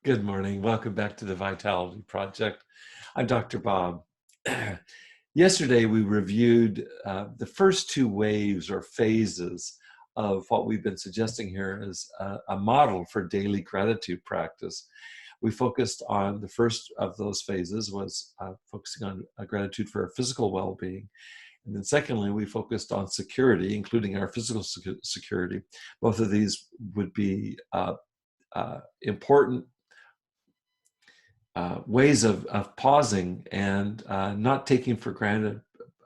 Good morning. Welcome back to the Vitality Project. I'm Dr. Bob. Yesterday, we reviewed the first two waves or phases of what we've been suggesting here as a model for daily gratitude practice. We focused on the first of those phases was focusing on gratitude for our physical well-being. And then secondly, we focused on security, including our physical security. Both of these would be important ways of pausing and not taking for granted,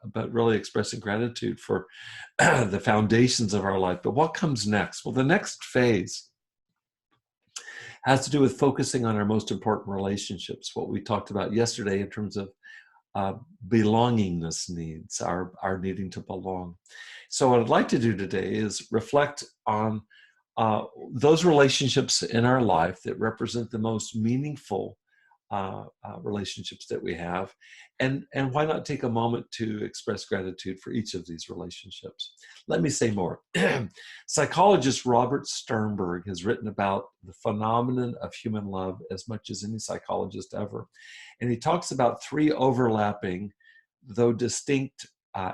but really expressing gratitude for the foundations of our life. But what comes next? Well, the next phase has to do with focusing on our most important relationships, what we talked about yesterday in terms of belongingness needs, our needing to belong. So what I'd like to do today is reflect on those relationships in our life that represent the most meaningful relationships that we have, and why not take a moment to express gratitude for each of these relationships. Let me say more. Psychologist Robert Sternberg has written about the phenomenon of human love as much as any psychologist ever, and he talks about three overlapping, though distinct,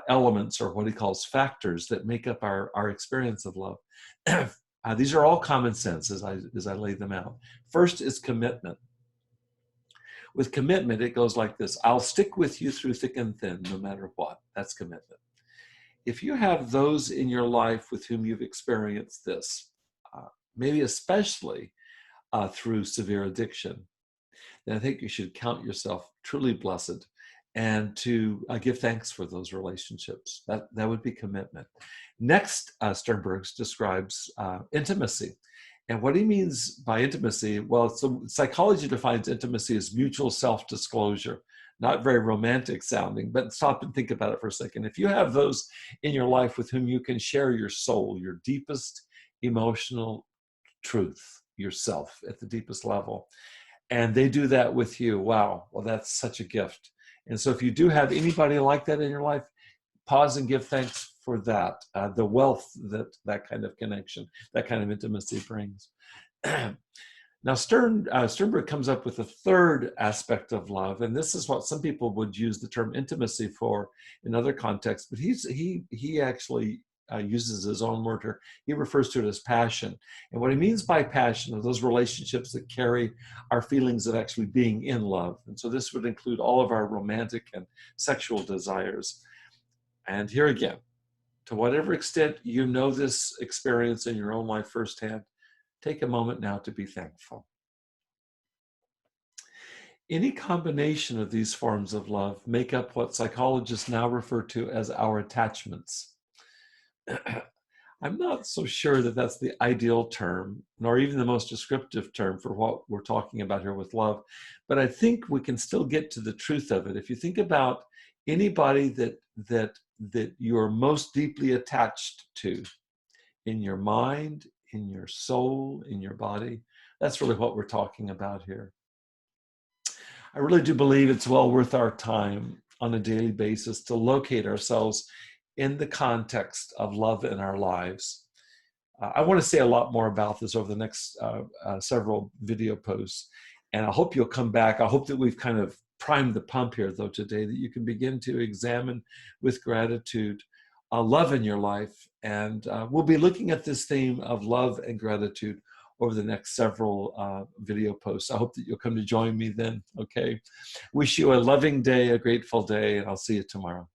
elements, or what he calls factors, that make up our experience of love. These are all common sense as I lay them out. First is commitment. With commitment, it goes like this: I'll stick with you through thick and thin, no matter what. That's commitment. If you have those in your life with whom you've experienced this, maybe especially through severe addiction, then I think you should count yourself truly blessed and to give thanks for those relationships. That would be commitment. Next, Sternberg describes intimacy. And what he means by intimacy, well, so psychology defines intimacy as mutual self-disclosure. Not very romantic sounding, but stop and think about it for a second. If you have those in your life with whom you can share your soul, your deepest emotional truth, yourself at the deepest level, and they do that with you, wow, well, that's such a gift. And so if you do have anybody like that in your life, pause and give thanks for that, the wealth that kind of connection, that kind of intimacy brings. Now, Sternberg comes up with a third aspect of love, and this is what some people would use the term intimacy for in other contexts, but he actually uses his own word here. He refers to it as passion. And what he means by passion are those relationships that carry our feelings of actually being in love. And so this would include all of our romantic and sexual desires. And here again, to whatever extent you know this experience in your own life firsthand, take a moment now to be thankful. Any combination of these forms of love make up what psychologists now refer to as our attachments. I'm not so sure that that's the ideal term, nor even the most descriptive term for what we're talking about here with love, but I think we can still get to the truth of it. If you think about anybody that you're most deeply attached to in your mind, in your soul, in your body, that's really what we're talking about here. I really do believe it's well worth our time on a daily basis to locate ourselves in the context of love in our lives. I want to say a lot more about this over the next several video posts, and I hope you'll come back. I hope that we've kind of primed the pump here, though, today, that you can begin to examine with gratitude love in your life. And we'll be looking at this theme of love and gratitude over the next several video posts. I hope that you'll come to join me then, okay? Wish you a loving day, a grateful day, and I'll see you tomorrow.